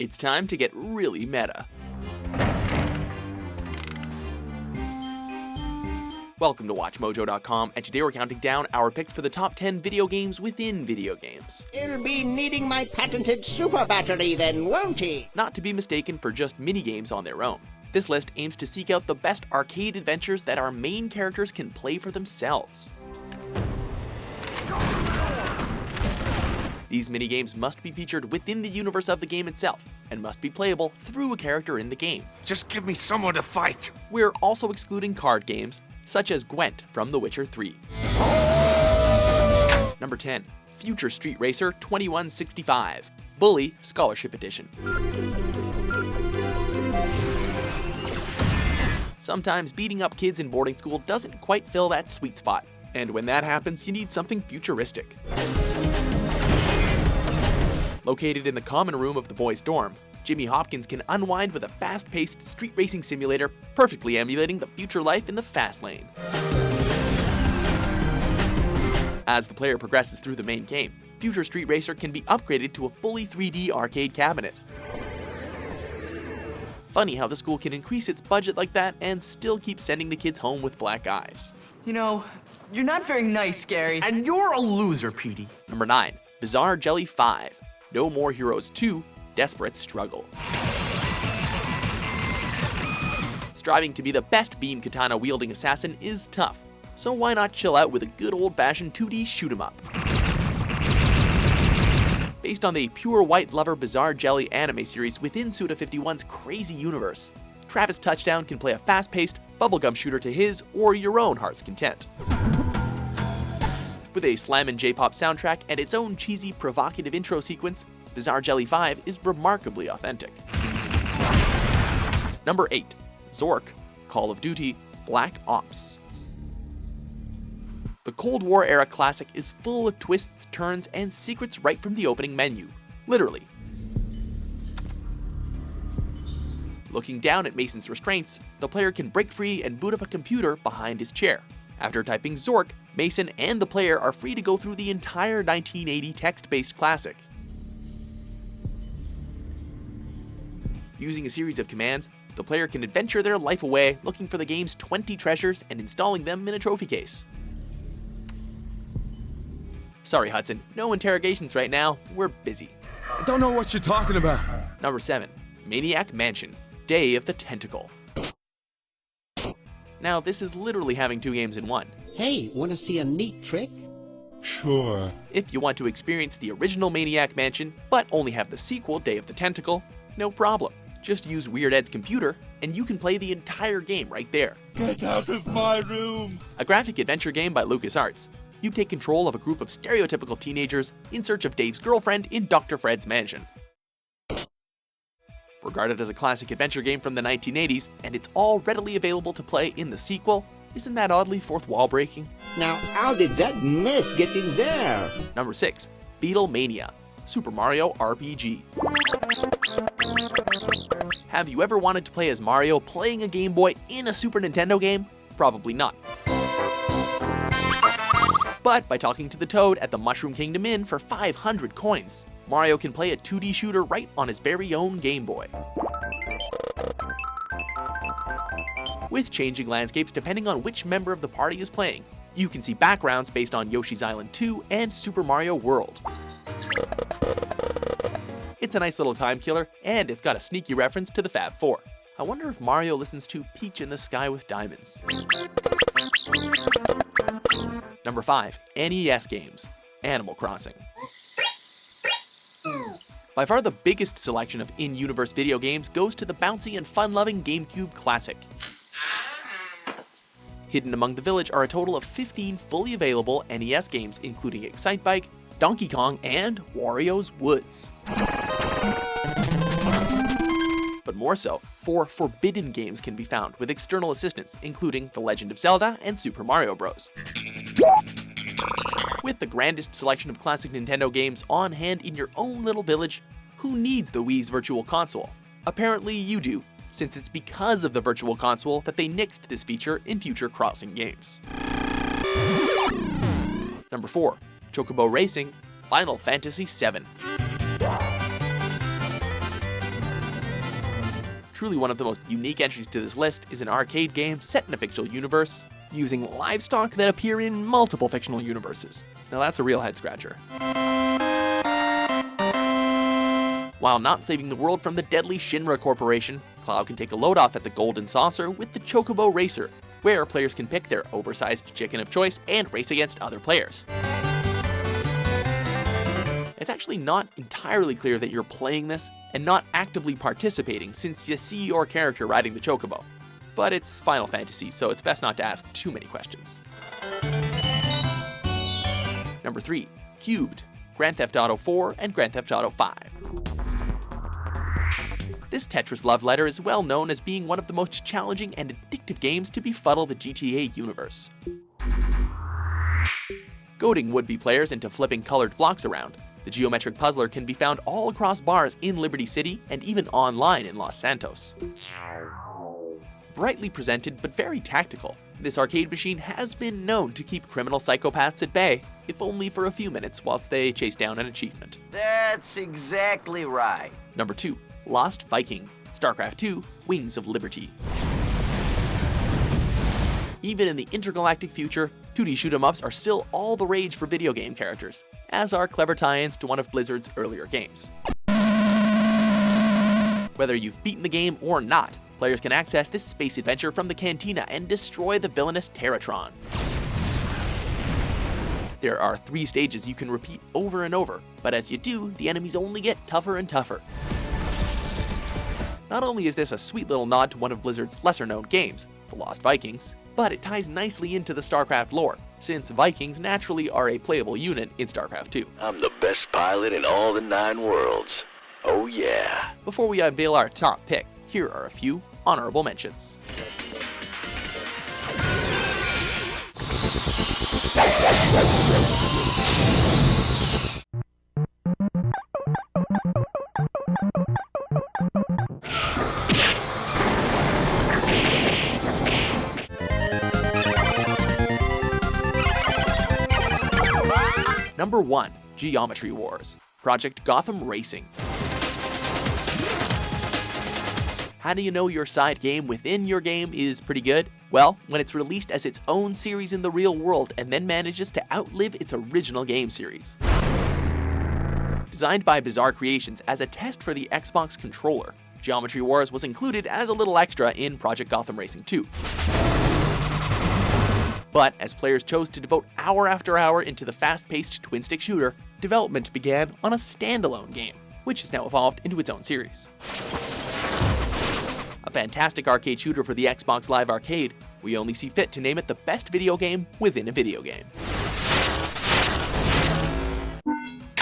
It's time to get really meta. Welcome to WatchMojo.com, and today we're counting down our picks for the top 10 video games within video games. He'll be needing my patented super battery then, won't he? Not to be mistaken for just minigames on their own. This list aims to seek out the best arcade adventures that our main characters can play for themselves. These minigames must be featured within the universe of the game itself, and must be playable through a character in the game. Just give me someone to fight! We're also excluding card games, such as Gwent from The Witcher 3. Number 10. Future Street Racer 2165, Bully Scholarship Edition. Sometimes beating up kids in boarding school doesn't quite fill that sweet spot, and when that happens, you need something futuristic. Located in the common room of the boys' dorm, Jimmy Hopkins can unwind with a fast-paced street racing simulator, perfectly emulating the future life in the fast lane. As the player progresses through the main game, Future Street Racer can be upgraded to a fully 3D arcade cabinet. Funny how the school can increase its budget like that and still keep sending the kids home with black eyes. You know, you're not very nice, Gary. And you're a loser, Petey. Number 9. Bizarre Jelly 5, No More Heroes 2, Desperate Struggle. Striving to be the best beam katana wielding assassin is tough, so why not chill out with a good old-fashioned 2D shoot 'em up. Based on the Pure White Lover Bizarre Jelly anime series within Suda51's crazy universe, Travis Touchdown can play a fast-paced bubblegum shooter to his or your own heart's content. With a slammin' J-pop soundtrack and its own cheesy, provocative intro sequence, Bizarre Jelly 5 is remarkably authentic. Number 8. Zork, Call of Duty, Black Ops. The Cold War era classic is full of twists, turns, and secrets right from the opening menu. Literally. Looking down at Mason's restraints, the player can break free and boot up a computer behind his chair. After typing Zork, Mason and the player are free to go through the entire 1980 text-based classic. Using a series of commands, the player can adventure their life away looking for the game's 20 treasures and installing them in a trophy case. Sorry Hudson, no interrogations right now, we're busy. I don't know what you're talking about. Number 7. Maniac Mansion, Day of the Tentacle. Now this is literally having two games in one. Hey, wanna see a neat trick? Sure. If you want to experience the original Maniac Mansion, but only have the sequel, Day of the Tentacle, no problem. Just use Weird Ed's computer, and you can play the entire game right there. Get out of my room! A graphic adventure game by LucasArts. You take control of a group of stereotypical teenagers in search of Dave's girlfriend in Dr. Fred's mansion. Regarded as a classic adventure game from the 1980s, and it's all readily available to play in the sequel, isn't that oddly fourth wall breaking? Now, how did that mess get in there? Number 6. Beetle Mania, Super Mario RPG. Have you ever wanted to play as Mario playing a Game Boy in a Super Nintendo game? Probably not. But by talking to the Toad at the Mushroom Kingdom Inn for 500 coins, Mario can play a 2D shooter right on his very own Game Boy. With changing landscapes depending on which member of the party is playing, you can see backgrounds based on Yoshi's Island 2 and Super Mario World. It's a nice little time killer, and it's got a sneaky reference to the Fab Four. I wonder if Mario listens to Peach in the Sky with Diamonds. Number 5. NES games, Animal Crossing. By far the biggest selection of in-universe video games goes to the bouncy and fun-loving GameCube classic. Hidden among the village are a total of 15 fully available NES games, including Excitebike, Donkey Kong, and Wario's Woods. But more so, 4 forbidden games can be found with external assistance, including The Legend of Zelda and Super Mario Bros. With the grandest selection of classic Nintendo games on hand in your own little village, who needs the Wii's Virtual Console? Apparently you do, since it's because of the Virtual Console that they nixed this feature in future Crossing games. Number 4. Chocobo Racing, Final Fantasy VII. Truly one of the most unique entries to this list is an arcade game set in a fictional universe, using livestock that appear in multiple fictional universes. Now that's a real head-scratcher. While not saving the world from the deadly Shinra Corporation, Cloud can take a load off at the Golden Saucer with the Chocobo Racer, where players can pick their oversized chicken of choice and race against other players. It's actually not entirely clear that you're playing this and not actively participating, since you see your character riding the Chocobo. But it's Final Fantasy, so it's best not to ask too many questions. Number 3. Cubed, Grand Theft Auto 4 and Grand Theft Auto 5. This Tetris love letter is well known as being one of the most challenging and addictive games to befuddle the GTA universe. Goading would-be players into flipping colored blocks around, the geometric puzzler can be found all across bars in Liberty City and even online in Los Santos. Brightly presented but very tactical, this arcade machine has been known to keep criminal psychopaths at bay, if only for a few minutes whilst they chase down an achievement. That's exactly right. Number 2. Lost Viking, StarCraft II, Wings of Liberty. Even in the intergalactic future, 2D shoot-'em-ups are still all the rage for video game characters, as are clever tie-ins to one of Blizzard's earlier games. Whether you've beaten the game or not, players can access this space adventure from the Cantina and destroy the villainous Terratron. There are 3 stages you can repeat over and over, but as you do, the enemies only get tougher and tougher. Not only is this a sweet little nod to one of Blizzard's lesser-known games, The Lost Vikings, but it ties nicely into the StarCraft lore, since Vikings naturally are a playable unit in StarCraft 2. I'm the best pilot in all the 9 worlds. Oh yeah. Before we unveil our top pick, here are a few honorable mentions. Number 1. Geometry Wars, Project Gotham Racing. How do you know your side game within your game is pretty good? Well, when it's released as its own series in the real world and then manages to outlive its original game series. Designed by Bizarre Creations as a test for the Xbox controller, Geometry Wars was included as a little extra in Project Gotham Racing 2. But as players chose to devote hour after hour into the fast-paced twin-stick shooter, development began on a standalone game, which has now evolved into its own series. A fantastic arcade shooter for the Xbox Live Arcade, we only see fit to name it the best video game within a video game.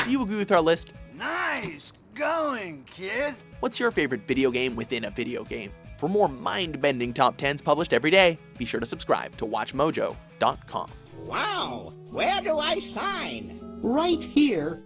Do you agree with our list? Nice going, kid. What's your favorite video game within a video game? For more mind-bending top 10s published every day, be sure to subscribe to WatchMojo.com. Wow! Where do I sign? Right here.